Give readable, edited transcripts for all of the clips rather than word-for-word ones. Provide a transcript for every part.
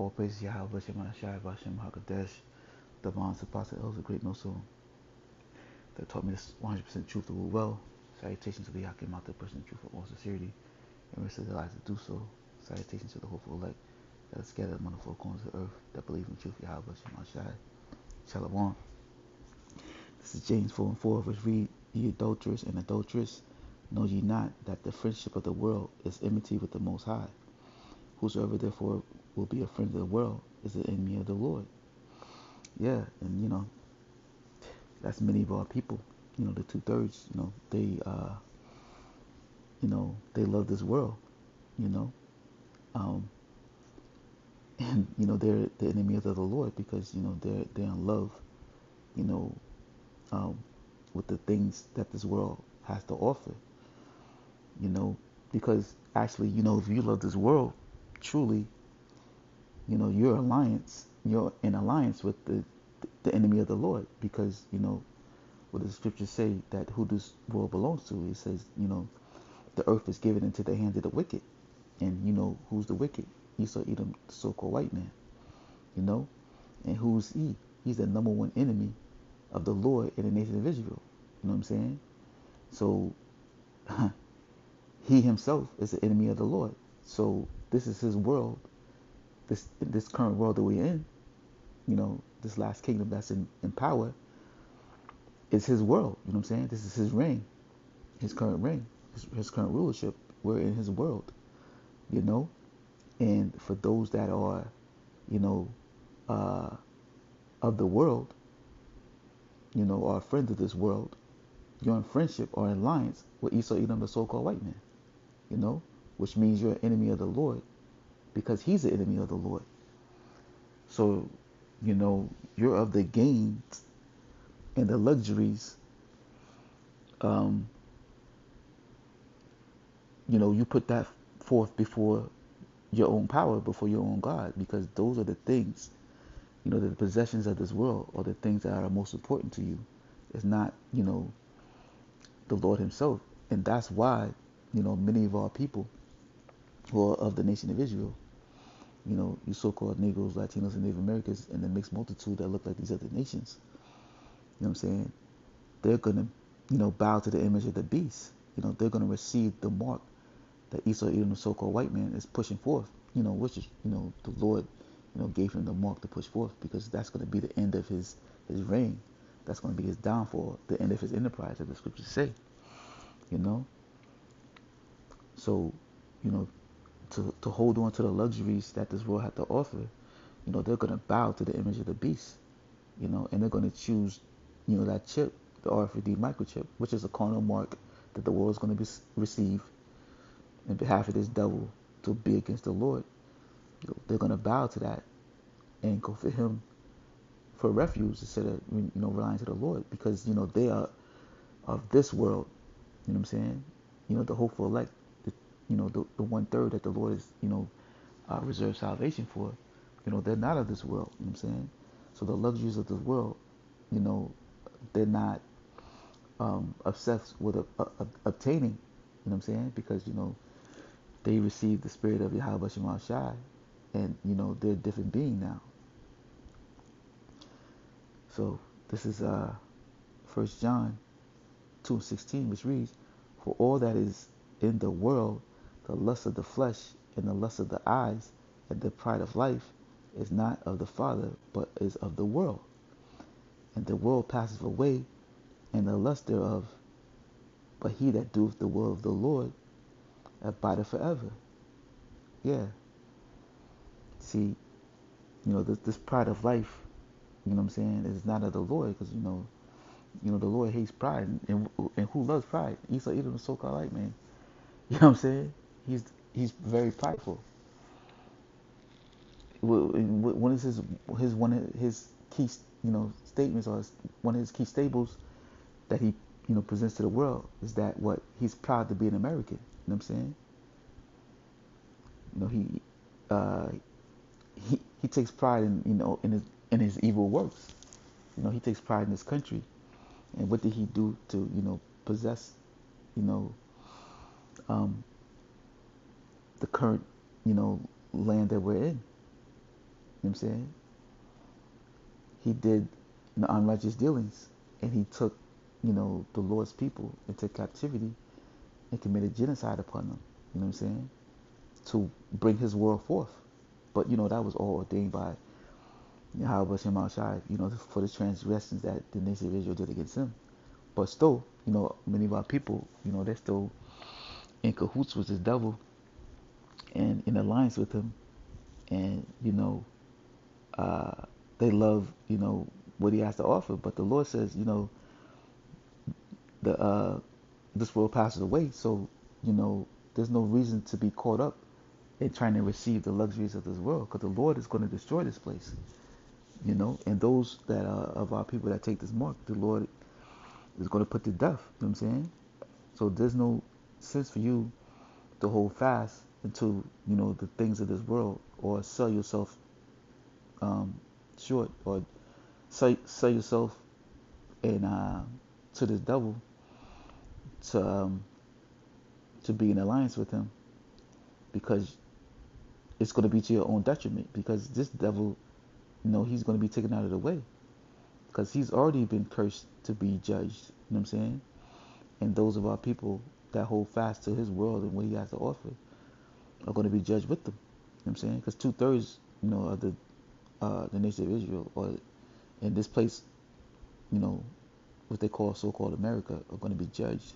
All praise to Yahweh, Bashem Ashai, Bashem HaKadesh, Divine Apostle Elder, great no soul, that taught me this 100% truth to rule well. Salutations to the Yakim out there, person of truth with all sincerity, and rest of their lives to do so. Salutations to the hopeful elect that are scattered among the four corners of the earth, that believe in truth, Yahweh, Bashem Ashai. Shalom. This is James 4 and 4, which read, Ye adulterers and adulteress, know ye not that the friendship of the world is enmity with the Most High? Whosoever therefore will be a friend of the world is an enemy of the Lord. Yeah, and that's many of our people. The 2/3. They love this world. You know, um, and they're the enemy of the Lord because they're in love. You know, um, with the things that this world has to offer. Because actually, if you love this world truly, you're in alliance with the enemy of the Lord, because what the scriptures say, that who this world belongs to. It says, the earth is given into the hands of the wicked. And who's the wicked? Esau, Edom, the so-called white man. And who's he? He's the number one enemy of the Lord in the nation of Israel. You know what I'm saying? So he himself is the enemy of the Lord. So this is his world. This current world that we're in, this last kingdom that's in power, is his world. You know what I'm saying? This is his reign, his current reign, his current rulership. We're in his world, And for those that are, of the world, are friends of this world, you're in friendship or in alliance with Esau, Edom, the so-called white man, which means you're an enemy of the Lord because he's the enemy of the Lord. So, you're of the gains and the luxuries. You put that forth before your own power, before your own God, because those are the things, the possessions of this world are the things that are most important to you. It's not, the Lord himself. And that's why, many of our people who are of the nation of Israel, you so-called Negroes, Latinos, and Native Americans, and the mixed multitude that look like these other nations, you know what I'm saying? They're going to, bow to the image of the beast. They're going to receive the mark that Esau, Edom, the so-called white man, is pushing forth, which is, the Lord, gave him the mark to push forth, because that's going to be the end of his reign. That's going to be his downfall, the end of his enterprise, as the scriptures say, So, to hold on to the luxuries that this world had to offer, they're going to bow to the image of the beast, and they're going to choose, that chip, the RFID microchip, which is a carnal mark that the world is going to receive in behalf of this devil to be against the Lord. They're going to bow to that and go for him for refuge instead of, relying to the Lord, because, they are of this world, you know what I'm saying? The hopeful elect, the 1/3 that the Lord is, reserved salvation for, they're not of this world, you know what I'm saying? So the luxuries of this world, they're not obsessed with obtaining, you know what I'm saying? Because, they received the spirit of Yahweh Shema Shai, and, they're a different being now. So this is 1 John 2:16, which reads, For all that is in the world, the lust of the flesh, and the lust of the eyes, and the pride of life, is not of the Father, but is of the world. And the world passeth away, and the lust thereof, but he that doeth the will of the Lord abideth forever. Yeah. See, this pride of life, you know what I'm saying, is not of the Lord, because, the Lord hates pride, and who loves pride? Esau, Edom, the so-called white man. You know what I'm saying? He's very prideful. One of his key, statements, or one of his key stables that he, presents to the world, is that what he's proud to be an American. You know what I'm saying? Uh, he takes pride in, in his evil works. He takes pride in his country. And what did he do to, possess, um, the current, land that we're in? You know what I'm saying? He did the unrighteous dealings, and he took, the Lord's people into captivity and committed genocide upon them. You know what I'm saying? To bring his world forth. But that was all ordained by Yahweh Shem Shai, for the transgressions that the nation of Israel did against him. But still, many of our people, they're still in cahoots with this devil and in alliance with him. And, they love, what he has to offer. But the Lord says, the this world passes away. So, there's no reason to be caught up in trying to receive the luxuries of this world, because the Lord is going to destroy this place. And those that are of our people that take this mark, the Lord is going to put to death. You know what I'm saying? So there's no sense for you to hold fast until, the things of this world, or sell yourself short, or sell yourself and to this devil to be in alliance with him, because it's going to be to your own detriment, because this devil, he's going to be taken out of the way, because he's already been cursed to be judged. You know what I'm saying? And those of our people that hold fast to his world and what he has to offer are going to be judged with them. You know what I'm saying? Because 2/3, of the nation of Israel, or in this place, what they call so-called America, are going to be judged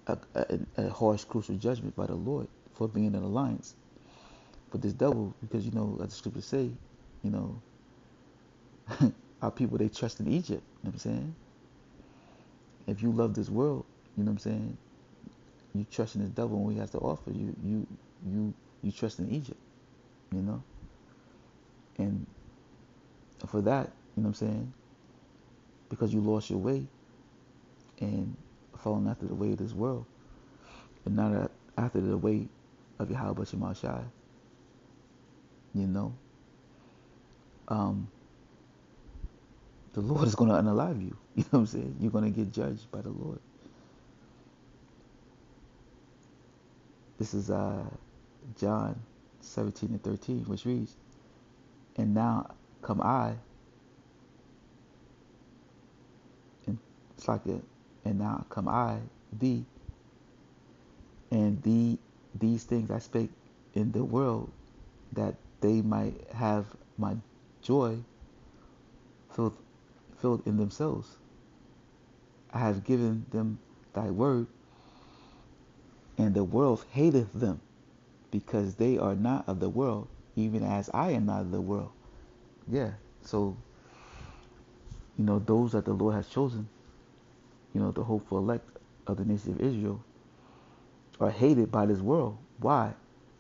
a harsh, crucial judgment by the Lord for being in alliance with this devil. Because as the scriptures say, you know, our people, they trust in Egypt. You know what I'm saying? If you love this world, you know what I'm saying, you trust in this devil and what he has to offer. You trust in Egypt, you know, and for that, you know what I'm saying, because you lost your way and following after the way of this world, and not after the way of Yahweh Shema Shai, you know, the Lord is going to unalive you. You know what I'm saying? You're going to get judged by the Lord. This is John 17:13, which reads, "And now come I," and it's like a, "And now come I, thee, and these things I spake in the world, that they might have my joy filled, filled in themselves. I have given them thy word, and the world hateth them, because they are not of the world, even as I am not of the world." Yeah, so, those that the Lord has chosen, the hopeful elect of the nation of Israel, are hated by this world. Why?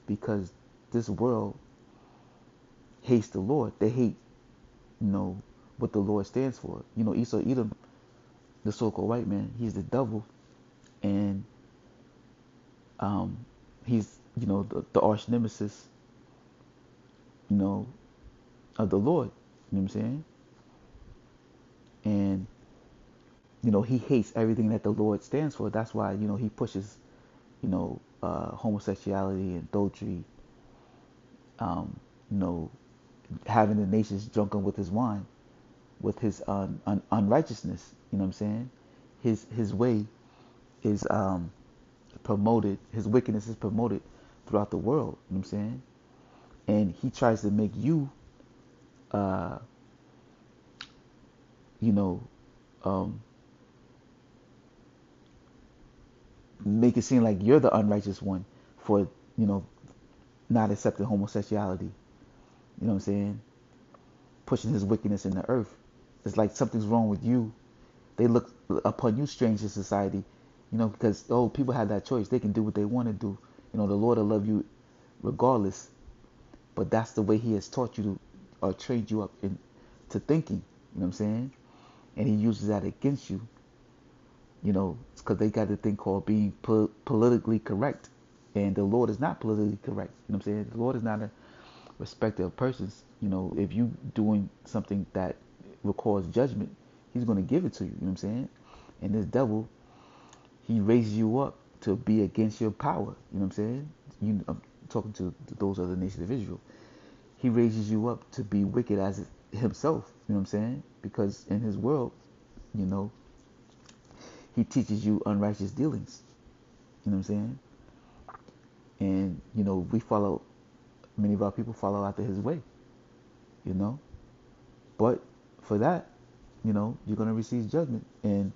Because this world hates the Lord. They hate, what the Lord stands for. Esau Edom, the so-called white man, he's the devil, and he's, the arch nemesis, of the Lord. You know what I'm saying? And, he hates everything that the Lord stands for. That's why, he pushes, homosexuality and adultery, you know, having the nations drunken with his wine, with his unrighteousness. You know what I'm saying? His way is promoted. His wickedness is promoted throughout the world. You know what I'm saying? And he tries to make you, you know, um, make it seem like you're the unrighteous one for, not accepting homosexuality. You know what I'm saying? Pushing his wickedness in the earth. It's like something's wrong with you. They look upon you strange in society, because, people have that choice. They can do what they want to do. The Lord will love you regardless. But that's the way he has taught you to, or trained you up to thinking. You know what I'm saying? And he uses that against you. It's because they got the thing called being politically correct. And the Lord is not politically correct. You know what I'm saying? The Lord is not a respecter of persons. If you doing something that will cause judgment, he's going to give it to you. You know what I'm saying? And this devil, he raises you up to be against your power. You know what I'm saying? I'm talking to those other nations of Israel. he raises you up to be wicked as himself. You know what I'm saying? Because in his world, you know, he teaches you unrighteous dealings. You know what I'm saying? And you know, we follow. Many of our people follow after his way. You know, but for that, you know, you're gonna receive judgment. And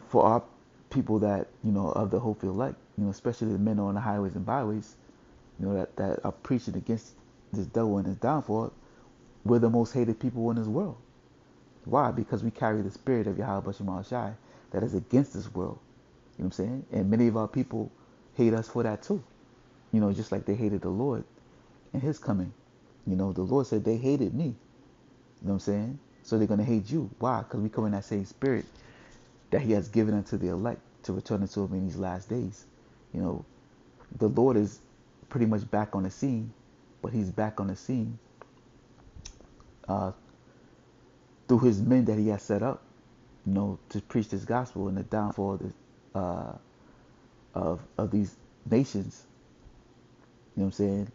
for our people that you know of the hopeful elect, you know, especially the men on the highways and byways, you know, that are preaching against this devil and his downfall, we're the most hated people in this world. Why? Because we carry the spirit of Yahweh Shema Shai that is against this world. You know what I'm saying? And many of our people hate us for that too. You know, just like they hated the Lord and his coming. You know, the Lord said they hated me. You know what I'm saying? So they're going to hate you. Why? Because we come in that same spirit that he has given unto the elect to return unto him in these last days. You know, the Lord is pretty much back on the scene, but he's back on the scene uh, through his men that he has set up, you know, to preach this gospel and the downfall of, of these nations. You know what I'm saying?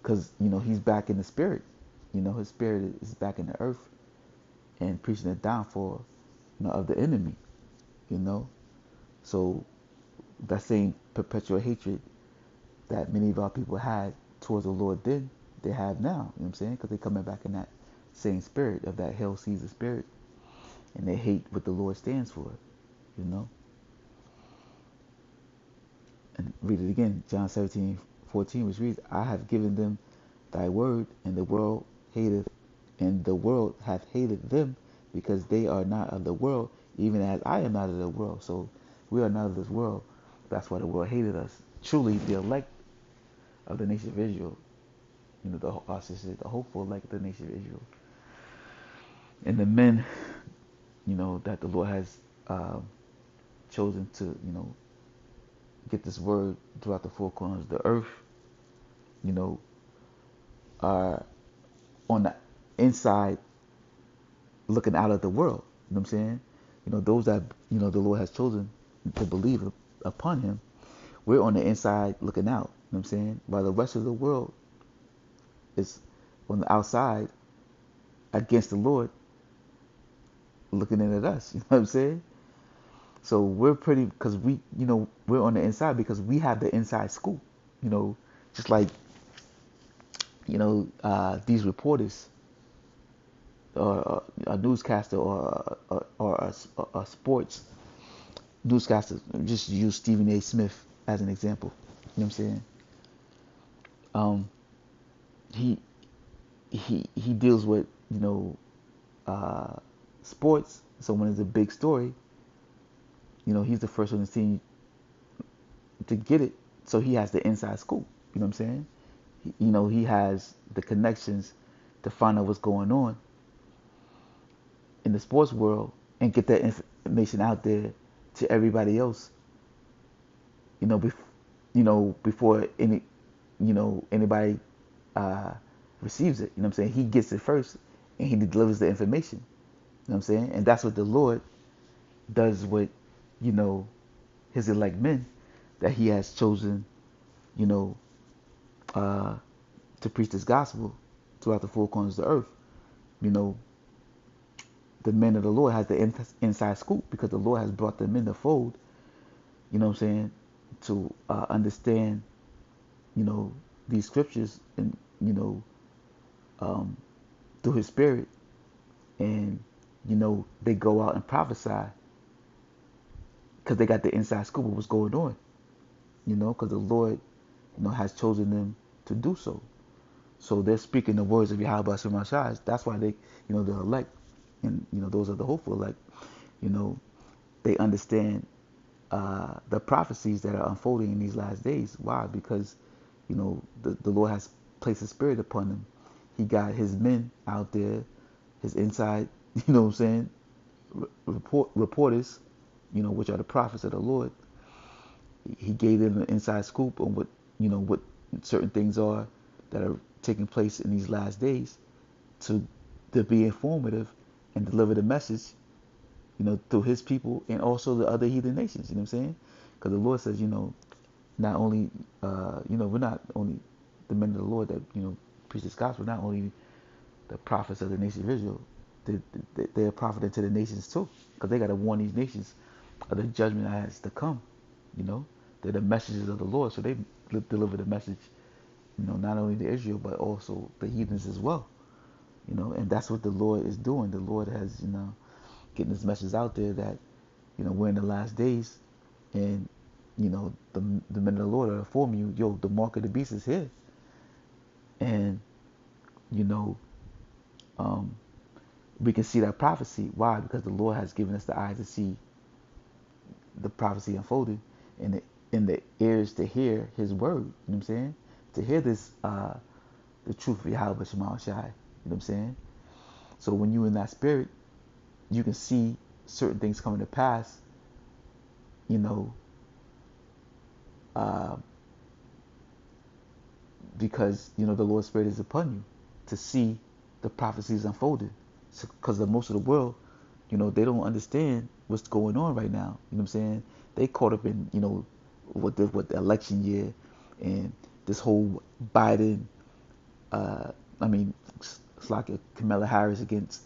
Because, you know, he's back in the spirit. You know, his spirit is back in the earth and preaching the downfall, you know, of the enemy, you know. So that same perpetual hatred that many of our people had towards the Lord then, they have now. You know what I'm saying? Because they're coming back in that same spirit of that Hail Caesar spirit. And they hate what the Lord stands for, you know. And read it again, John 17:14, which reads, I have given them thy word, and the world hateth, and the world hath hated them, because they are not of the world, even as I am not of the world. So we are not of this world. That's why the world hated us. Truly, the elect of the nation of Israel, you know, the hopeful elect of the nation of Israel, and the men, you know, that the Lord has chosen to, you know, get this word throughout the four corners of the earth, you know, are on the inside looking out at the world. You know what I'm saying? You know, those that, you know, the Lord has chosen to believe upon him, we're on the inside looking out. You know what I'm saying? While the rest of the world is on the outside against the Lord, looking in at us. You know what I'm saying? So we're pretty, because we, you know, we're on the inside because we have the inside scoop. You know, just like, you know, these reporters or a newscaster or a sports newscaster, just use Stephen A. Smith as an example. You know what I'm saying? Um, he he deals with, you know, sports. So when it's a big story, you know, he's the first on the scene to get it. So he has the inside scoop. You know what I'm saying? You know, he has the connections to find out what's going on in the sports world and get that information out there to everybody else. You know, before any, you know, anybody uh, receives it. You know what I'm saying? He gets it first and he delivers the information. You know what I'm saying? And that's what the Lord does with, you know, his elect men that he has chosen, you know, uh, to preach this gospel throughout the four corners of the earth. You know, the men of the Lord has the inside scoop because the Lord has brought them in the fold, you know what I'm saying, to understand, you know, these scriptures and, you know, through his spirit. And, you know, they go out and prophesy because they got the inside scoop of what's going on, you know, because the Lord, you know, has chosen them to do so. So they're speaking the words of Yahweh Shem Shai. That's why they, you know, they're elect. And, you know, those are the hopeful elect. You know, they understand the prophecies that are unfolding in these last days. Why? Because, you know, the Lord has placed a spirit upon them. He got his men out there, his inside, you know what I'm saying, reporters, you know, which are the prophets of the Lord. He gave them an inside scoop on what, you know, what certain things are that are taking place in these last days to be informative and deliver the message, you know, through his people and also the other heathen nations. You know what I'm saying? Because the Lord says, you know, not only, you know, we're not only the men of the Lord that preach this gospel, not only the prophets of the nation of Israel, they're a prophet to the nations too, because they got to warn these nations of the judgment that has to come. You know, they're the messages of the Lord, so they deliver the message. Not only to Israel but also the heathens as well. And that's what the Lord is doing. The Lord has getting His message out there that we're in the last days, and the men of the Lord are informing you, yo, the mark of the beast is here, and you know um, we can see that prophecy. Why? Because the Lord has given us the eyes to see the prophecy unfolded, and the ears to hear His word. You know what I'm saying? To hear this, the truth of Yahweh Shema Shai. You know what I'm saying? So when you're in that spirit, you can see certain things coming to pass. You know, uh, because the Lord's Spirit is upon you to see the prophecies unfolded. Because most of the world, they don't understand what's going on right now. You know what I'm saying? They caught up in what the election year and this whole Biden. I mean, it's like a Kamala Harris against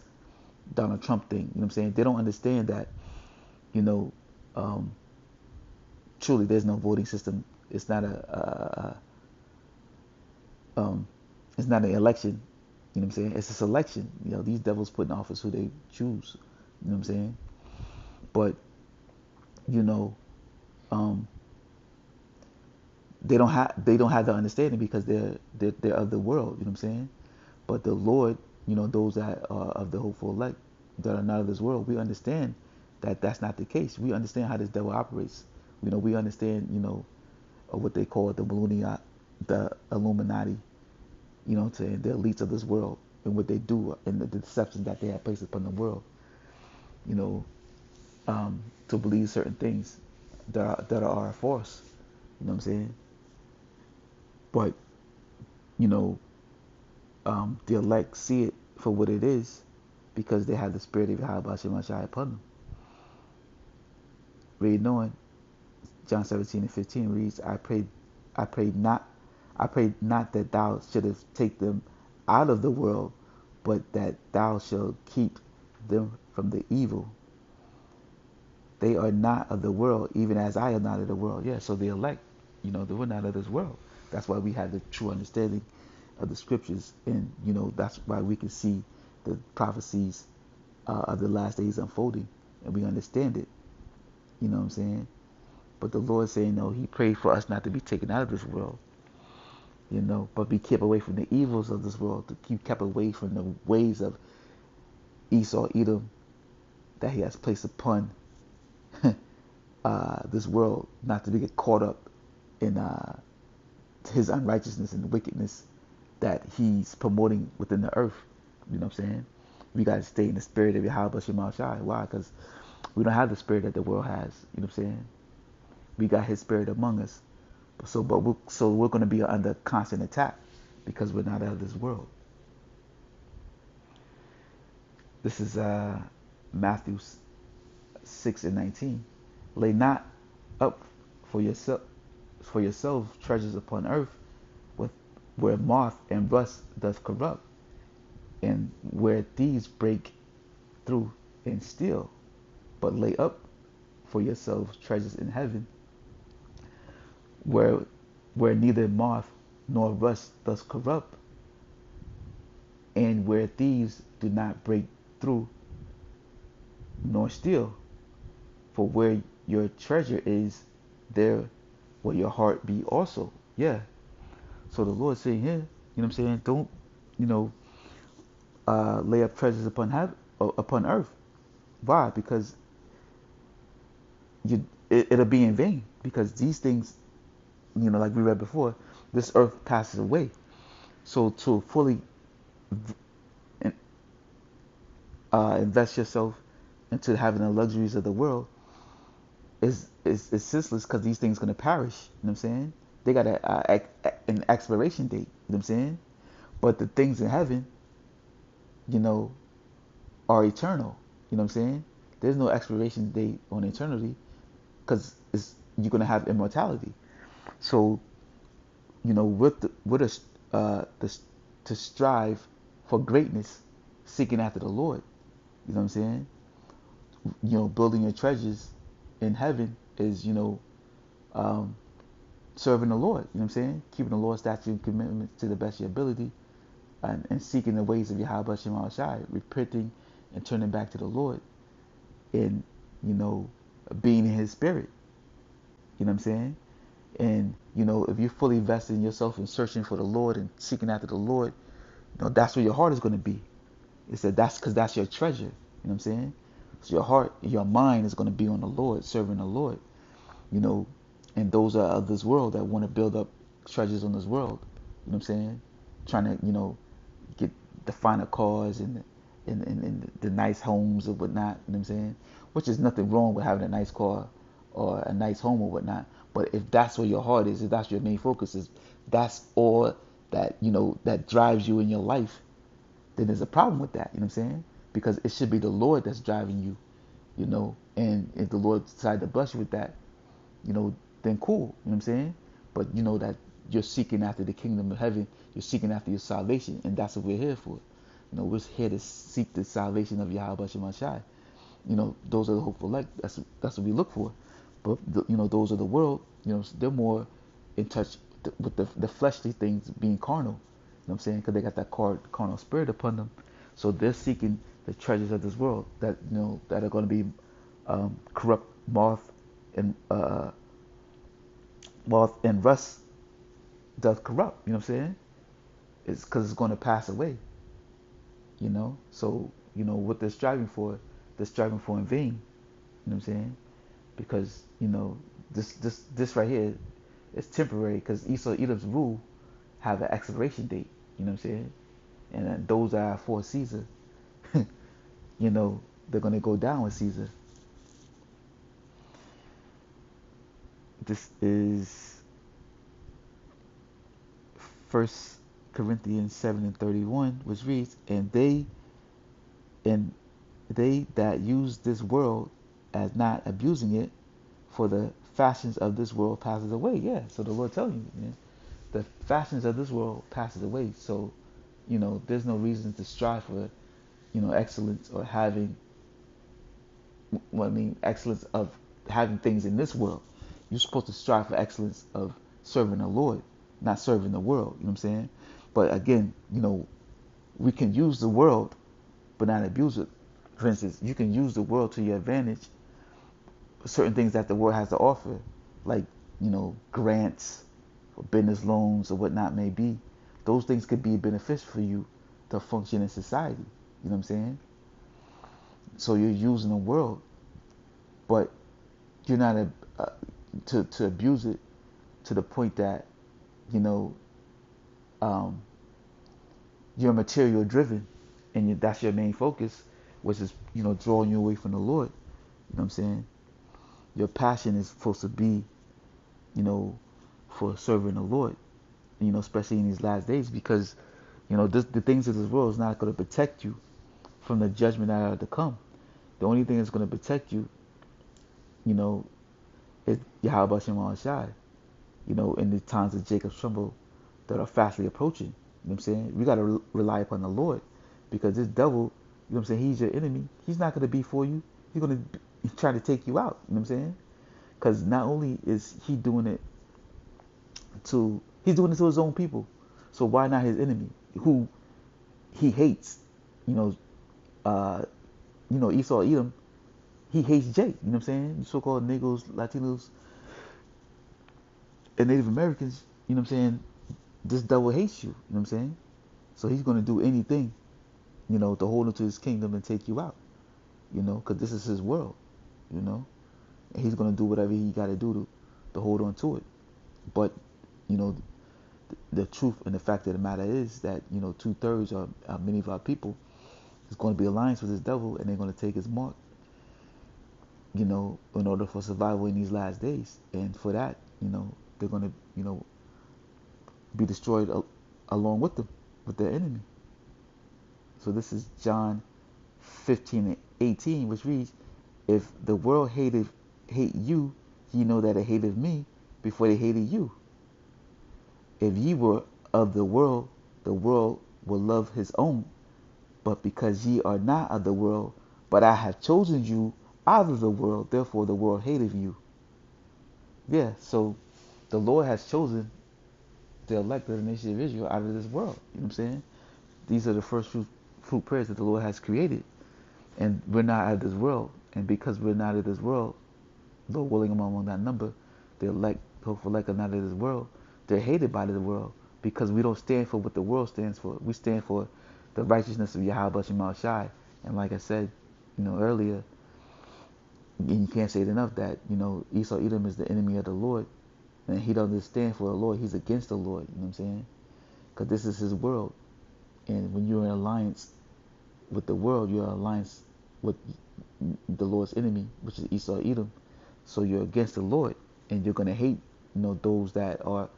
Donald Trump thing. You know what I'm saying? They don't understand that. You know, um, truly, there's no voting system. It's not it's not an election. You know what I'm saying? It's a selection. These devils put in office who they choose. You know what I'm saying? But you know, um, they don't have the understanding because they're of the world. You know what I'm saying? But the Lord, those that are of the hopeful elect, that are not of this world, we understand that that's not the case. We understand how this devil operates. We understand, what they call the Illuminati, to the elites of this world and what they do and the deception that they have placed upon the world, you know, to believe certain things that are false. You know what I'm saying? But you know, the elect see it for what it is because they have the spirit of Yahweh Shem Shai upon them. Read knowing John 17:15 reads, I prayed not that thou shouldest take them out of the world, but that thou shalt keep them from the evil. They are not of the world, even as I am not of the world. Yeah, so the elect, they were not of this world. That's why we have the true understanding of the scriptures, and that's why we can see the prophecies of the last days unfolding, and we understand it. You know what I'm saying? But the Lord saying, no, He prayed for us not to be taken out of this world, but be kept away from the evils of this world, to keep kept away from the ways of Esau, Edom, that He has placed upon this world, not to be get caught up in His unrighteousness and wickedness that He's promoting within the earth. You know what I'm saying? We got to stay in the spirit of Yahweh Shema Shai. Why? Because we don't have the spirit that the world has. You know what I'm saying? We got His spirit among us. So we're going to be under constant attack because we're not of this world. This is Matthew 6:19. Lay not up for yourselves treasures upon earth, with where moth and rust doth corrupt, and where thieves break through and steal. But lay up for yourselves treasures in heaven, where neither moth nor rust does corrupt, and where thieves do not break through nor steal. For where your treasure is, there will your heart be also. Yeah. So the Lord saying here, what I'm saying? Don't, lay up treasures upon earth. Why? Because it'll be in vain. Because these things, like we read before, this earth passes away. So to fully invest yourself into having the luxuries of the world is senseless, because these things are going to perish. You know what I'm saying? They got an expiration date. You know what I'm saying? But the things in heaven, are eternal. You know what I'm saying? There's no expiration date on eternity, because you're going to have immortality. So, with to, to strive for greatness, seeking after the Lord. You know what I'm saying? Building your treasures in heaven is, um, serving the Lord. You know what I'm saying? Keeping the Lord's statutes and commitments to the best of your ability, and seeking the ways of Yahweh Shem Shai, repenting and turning back to the Lord, and you know, being in His Spirit. You know what I'm saying? And if you're fully invested in yourself and searching for the Lord and seeking after the Lord, that's where your heart is going to be. It's that that's because that's your treasure. You know what I'm saying? So your heart, your mind is going to be on the Lord, serving the Lord. You know, and those are of this world that want to build up treasures on this world. You know what I'm saying? Trying to, get the finer cars and the nice homes or whatnot. You know what I'm saying? Which is nothing wrong with having a nice car or a nice home or whatnot. But if that's where your heart is, if that's your main focus is, that's all that, that drives you in your life, then there's a problem with that. You know what I'm saying? Because it should be the Lord that's driving you, and if the Lord decides to bless you with that, then cool. You know what I'm saying? But that you're seeking after the kingdom of heaven, you're seeking after your salvation, and that's what we're here for. We're here to seek the salvation of Yahweh Shema Shai. Those are the hopeful elect. That's what we look for. But those of the world, they're more in touch with the fleshly things, being carnal. You know what I'm saying? Because they got that carnal spirit upon them, so they're seeking the treasures of this world that that are going to be corrupt, and moth and rust doth corrupt. You know what I'm saying? It's because it's going to pass away. So what they're striving for in vain. You know what I'm saying? Because this right here is temporary, because Esau Edom's rule have an expiration date. You know what I'm saying? And those that are for Caesar, they're gonna go down with Caesar. This is First Corinthians 7:31, which reads, and they that use this world as not abusing it, for the fashions of this world passes away. Yeah, so the Lord telling you, man, the fashions of this world passes away. So, there's no reason to strive for, excellence or having, excellence of having things in this world. You're supposed to strive for excellence of serving the Lord, not serving the world. You know what I'm saying? But again, we can use the world, but not abuse it. For instance, you can use the world to your advantage. Certain things that the world has to offer, like grants or business loans or whatnot may be, those things could be beneficial for you to function in society. You know what I'm saying? So you're using the world, but you're not to abuse it to the point that um, you're material driven, and that's your main focus, which is drawing you away from the Lord. You know what I'm saying? Your passion is supposed to be, for serving the Lord, especially in these last days, because, the things of this world is not going to protect you from the judgment that are to come. The only thing that's going to protect you, is Yahweh Shem Shai, in the times of Jacob's trouble that are fastly approaching. You know what I'm saying? We got to rely upon the Lord, because this devil, you know what I'm saying, he's your enemy. He's not going to be for you. He's going to try to take you out. You know what I'm saying? Because not only is he doing it he's doing it to his own people. So why not his enemy, who he hates? You know, uh, Esau Edom, he hates Jake. You know what I'm saying? The so-called Negroes, Latinos, and Native Americans. You know what I'm saying? This devil hates you. You know what I'm saying? So he's going to do anything, to hold him to his kingdom and take you out. Because this is his world. And he's going to do whatever he got to do to hold on to it. But the truth and the fact of the matter is that 2/3 of many of our people is going to be alliance with this devil, and they're going to take his mark, in order for survival in these last days. And for that, they're going to be destroyed along with them, with their enemy. So this is John 15:18, which reads, if the world hate you, ye know that it hated me before they hated you. If ye were of the world will love his own. But because ye are not of the world, but I have chosen you out of the world, therefore the world hated you. Yeah, so the Lord has chosen the elect of the nation of Israel out of this world. You know what I'm saying? These are the first fruit prayers that the Lord has created. And we're not out of this world. And because we're not of this world, though willing among that number, the elect, hopeful elect are not of this world. They're hated by the world because we don't stand for what the world stands for. We stand for the righteousness of Yahweh Shema Shai. And like I said, earlier, and you can't say it enough that, Esau Edom is the enemy of the Lord. And he doesn't stand for the Lord. He's against the Lord. You know what I'm saying? Because this is his world. And when you're in alliance with the world, you're in alliance with the Lord's enemy, which is Esau Edom. So you're against the Lord. And you're going to hate, those that are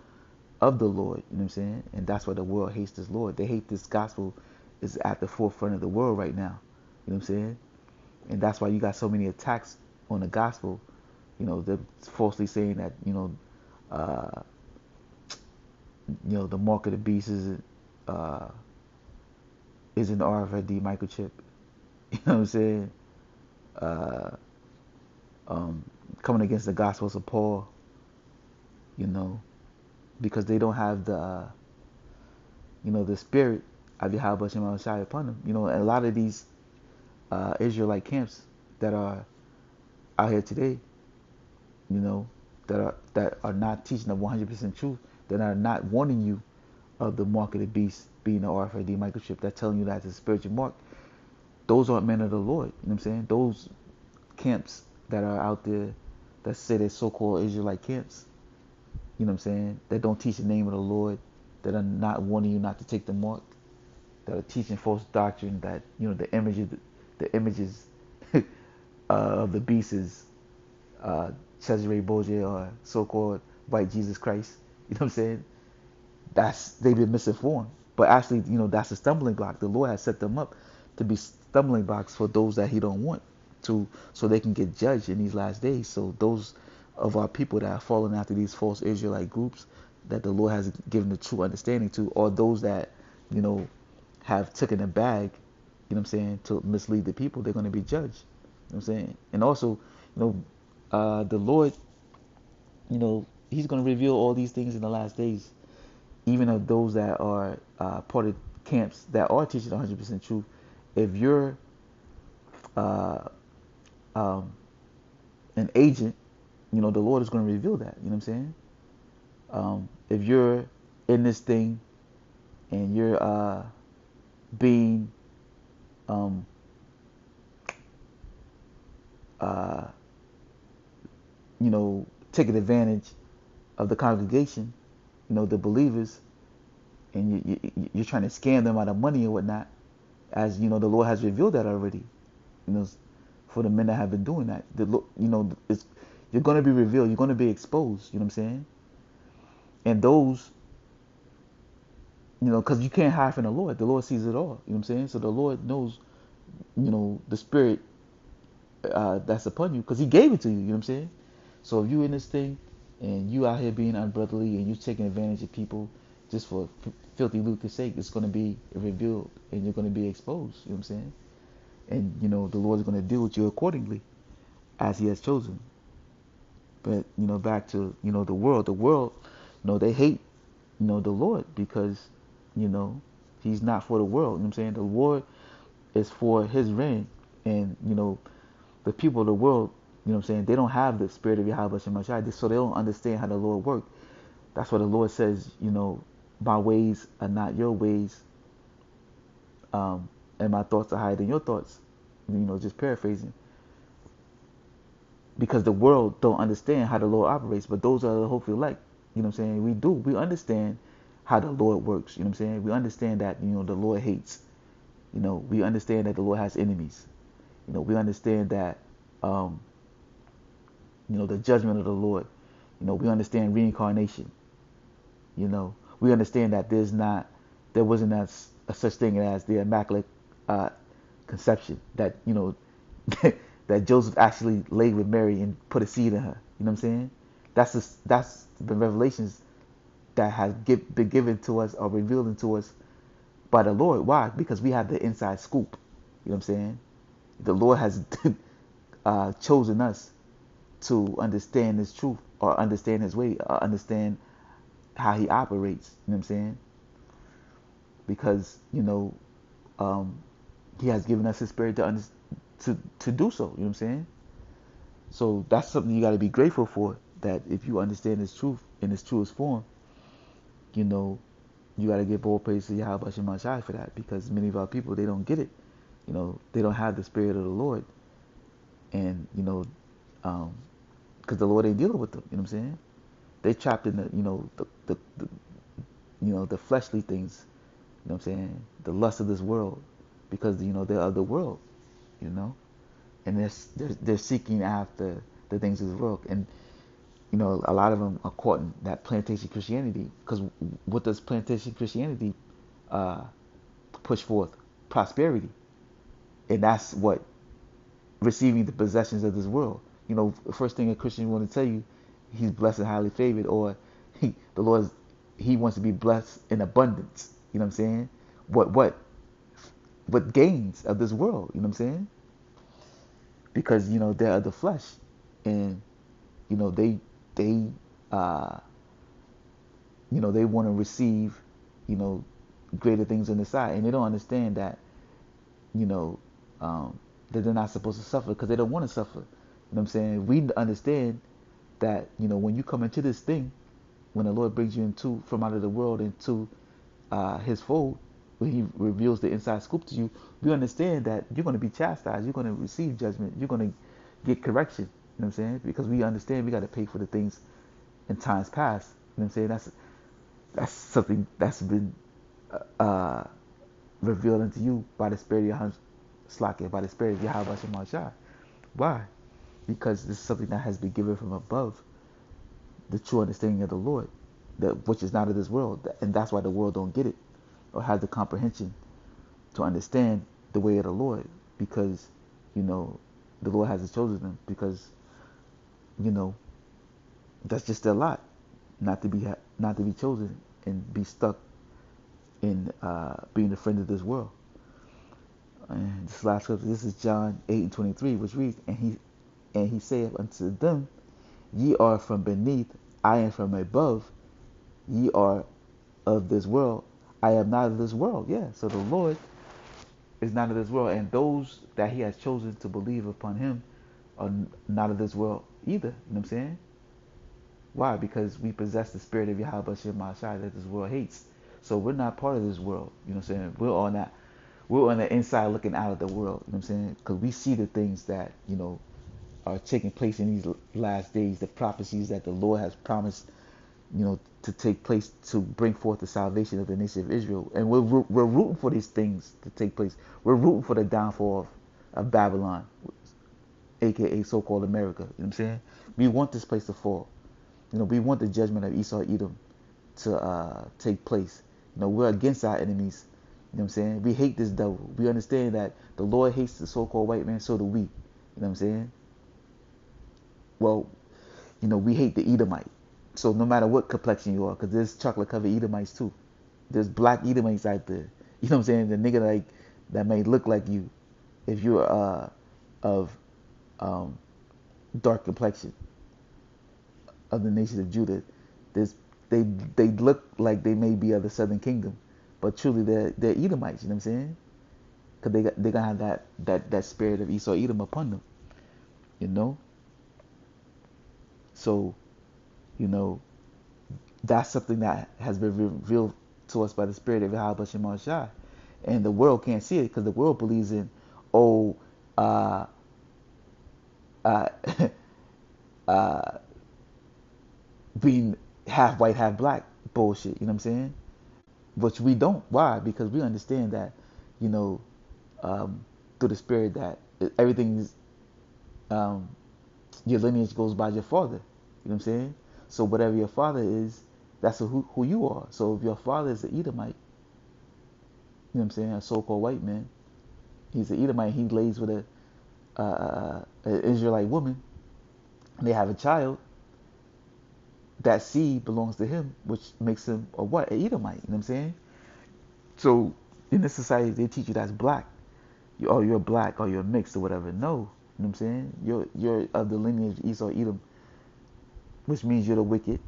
of the Lord. You know what I'm saying? And that's why the world hates this Lord. They hate this gospel is at the forefront of the world right now. You know what I'm saying? And that's why you got so many attacks on the gospel. They're falsely saying that, uh, the mark of the beast is an RFID microchip. You know what I'm saying? Uh, Coming against the gospels of Paul, because they don't have the spirit of Yahweh Shem Shai upon them. And a lot of these Israelite camps that are out here today, that are not teaching the 100% truth, that are not warning you of the mark of the beast being the RFID microchip, that's telling you that it's a spiritual mark. Those aren't men of the Lord. You know what I'm saying? Those camps that are out there that say they're so-called Israelite camps, you know what I'm saying, that don't teach the name of the Lord, that are not warning you not to take the mark, that are teaching false doctrine that, the images of the beast is Cesare Borgia or so-called white Jesus Christ. You know what I'm saying? They've been misinformed. But actually, that's a stumbling block. The Lord has set them up to be stumbling blocks for those that he don't want to, so they can get judged in these last days. So those of our people that are falling after these false Israelite groups that the Lord has given the true understanding to, or those that, have taken a bag, to mislead the people, they're going to be judged. You know what I'm saying? And also, the Lord, he's going to reveal all these things in the last days, even of those that are part of camps that are teaching 100% truth. If you're uh, um, an agent, the Lord is going to reveal that. You know what I'm saying? If you're in this thing and you're being um, uh, taking advantage of the congregation, the believers, and you're trying to scam them out of money or whatnot, as the Lord has revealed that already, you know, for the men that have been doing that. You're going to be revealed. You're going to be exposed. You know what I'm saying? And those, because you can't hide from the Lord. The Lord sees it all. You know what I'm saying? So the Lord knows, the spirit that's upon you, because He gave it to you. You know what I'm saying? So if you in this thing and you out here being unbrotherly and you taking advantage of people just for filthy lucre's sake, it's going to be revealed and you're going to be exposed. You know what I'm saying? And the Lord is going to deal with you accordingly as He has chosen. But back to the world. The world, they hate the Lord because He's not for the world. You know what I'm saying? The Lord is for His reign, and the people of the world, what I'm saying, they don't have the spirit of Yahweh Shema Shai, so they don't understand how the Lord works. That's why the Lord says, my ways are not your ways, and my thoughts are higher than your thoughts. Just paraphrasing. Because the world don't understand how the Lord operates, but those are the hopefully elect. You know what I'm saying? We do. We understand how the Lord works. You know what I'm saying? We understand that, the Lord hates. We understand that the Lord has enemies. We understand that, the judgment of the Lord. We understand reincarnation. We understand that there wasn't a such thing as the immaculate conception. That that Joseph actually laid with Mary and put a seed in her. You know what I'm saying? That's the Revelations that has been given to us or revealed into us by the Lord. Why? Because we have the inside scoop. You know what I'm saying? The Lord has chosen us to understand His truth or understand His way or understand how He operates. You know what I'm saying? Because um, He has given us His Spirit to do so. You know what I'm saying? So that's something you got to be grateful for. That if you understand His truth in its truest form, you know, you got to give all praise to Yahweh Shem Shai for that, because many of our people, they don't get it. They don't have the Spirit of the Lord, and because the Lord ain't dealing with them. You know what I'm saying? They trapped in the fleshly things. You know what I'm saying? The lust of this world, because they're of the world. You know, and they're seeking after the things of this world, and a lot of them are caught in that plantation Christianity. Because what does plantation Christianity uh, push forth? Prosperity, and that's what receiving the possessions of this world. First thing a Christian want to tell you, he's blessed and highly favored, or the Lord, he wants to be blessed in abundance. You know what I'm saying? What gains of this world? You know what I'm saying? Because they're of the flesh, and they uh, they want to receive you know greater things on the side, and they don't understand that you know that they're not supposed to suffer because they don't want to suffer. You know what I'm saying? We understand that when you come into this thing, when the Lord brings you into from out of the world into His fold, when He reveals the inside scoop to you, we understand that you're going to be chastised, you're going to receive judgment, you're going to get correction. You know what I'm saying? Because we understand we got to pay for the things in times past. You know what I'm saying? That's something that's been uh, revealed unto you by the Spirit of Yahweh, by the Spirit of Yahweh Shem Shai. Why? Because this is something that has been given from above, the true understanding of the Lord, which is not of this world, and that's why the world don't get it or have the comprehension to understand the way of the Lord, because the Lord hasn't chosen them, because you know that's just their lot, not to be chosen and be stuck in being a friend of this world. And this last scripture, this is John 8:23, which reads, and he saith unto them, Ye are from beneath, I am from above. Ye are of this world, I am not of this world. Yeah, so the Lord is not of this world, and those that He has chosen to believe upon Him are not of this world either. You know what I'm saying? Why? Because we possess the Spirit of Yahweh Shem Shai that this world hates. So we're not part of this world. You know what I'm saying? We're on the inside looking out of the world. You know what I'm saying? Because we see the things that are taking place in these last days, the prophecies that the Lord has promised, to take place to bring forth the salvation of the nation of Israel. And we're rooting for these things to take place. We're rooting for the downfall of Babylon, aka so-called America. You know what I'm saying? We want this place to fall. We want the judgment of Esau Edom to take place. We're against our enemies. You know what I'm saying? We hate this devil. We understand that the Lord hates the so-called white man, so do we. You know what I'm saying? Well, we hate the Edomite. So no matter what complexion you are, because there's chocolate-covered Edomites too. There's black Edomites out there. You know what I'm saying? The nigga like that may look like you if you're of dark complexion of the nation of Judah. There's they look like they may be of the southern kingdom, but truly they're Edomites. You know what I'm saying? Because they gonna have that spirit of Esau Edom upon them. You know. So, that's something that has been revealed to us by the Spirit of Yahweh Shem Shai, and the world can't see it because the world believes in oh uh, uh, uh, being half white, half black bullshit. You know what I'm saying? Which we don't. Why? Because we understand that, you know, through the Spirit that everything's um, your lineage goes by your father. You know what I'm saying? So whatever your father is, that's who you are. So if your father is an Edomite, you know what I'm saying, a so-called white man, he's an Edomite. He lays with an Israelite woman, and they have a child. that seed belongs to him, which makes him a what? An Edomite. You know what I'm saying? So in this society, they teach you that's black. You're black or you're mixed or whatever. No, you know what I'm saying? You're of the lineage of Esau, Edom, which means you're the wicked,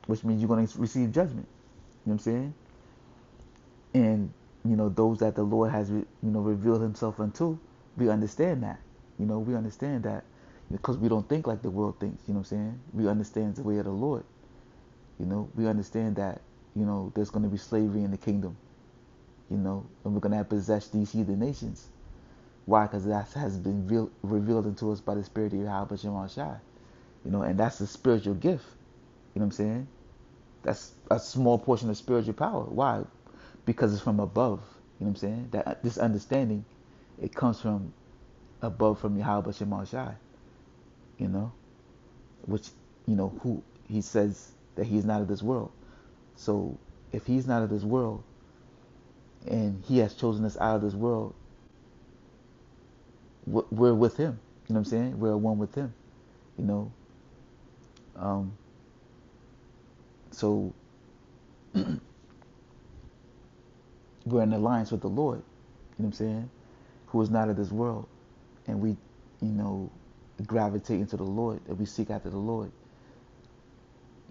which means you're going to receive judgment. You know what I'm saying? And those that the Lord has revealed Himself unto, we understand that. We understand that because we don't think like the world thinks. You know what I'm saying? We understand the way of the Lord. We understand that there's going to be slavery in the kingdom. And we're going to possess these heathen nations. Why? Because that has been revealed unto us by the Spirit of Yahweh Shema Shai. And that's a spiritual gift. You know what I'm saying? That's a small portion of spiritual power. Why? Because it's from above. You know what I'm saying? That this understanding, it comes from above, from Yahweh Shema Shai. Which, who He says that He is not of this world. So if He's not of this world, and He has chosen us out of this world, we're with Him. You know what I'm saying? We're one with Him. So we're in alliance with the Lord. You know what I'm saying? Who is not of this world. And we, gravitate into the Lord, and we seek after the Lord.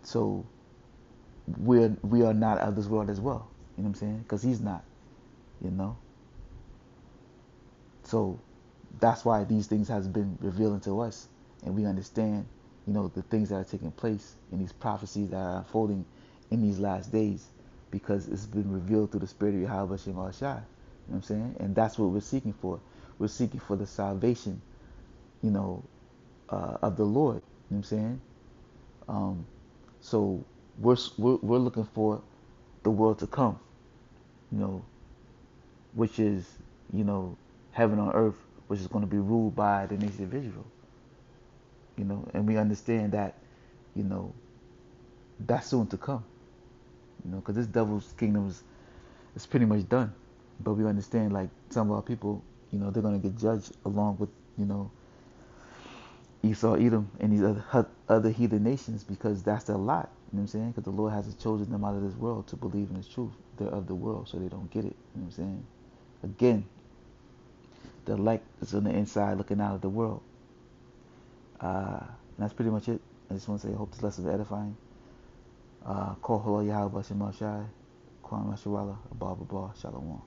So we are not of this world as well. You know what I'm saying? Because He's not. So that's why these things has been revealed to us, and we understand, the things that are taking place in these prophecies that are unfolding in these last days, because it's been revealed through the Spirit of Yahweh Shema Shai. You know what I'm saying? And that's what we're seeking for. We're seeking for the salvation, of the Lord. You know what I'm saying? So we're looking for the world to come, which is, heaven on earth, which is going to be ruled by the nation of Israel. And we understand that, that's soon to come. Because this devil's kingdom is pretty much done. But we understand, like, some of our people, they're going to get judged along with, Esau, Edom, and these other heathen nations, because that's their lot. You know what I'm saying? Because the Lord hasn't chosen them out of this world to believe in His truth. They're of the world, so they don't get it. You know what I'm saying? Again, the light is on the inside looking out of the world. And that's pretty much it. I just want to say, I hope this lesson is edifying. Call Yahweh Shema Shai, Kwam Masharala, Abba, Shalom.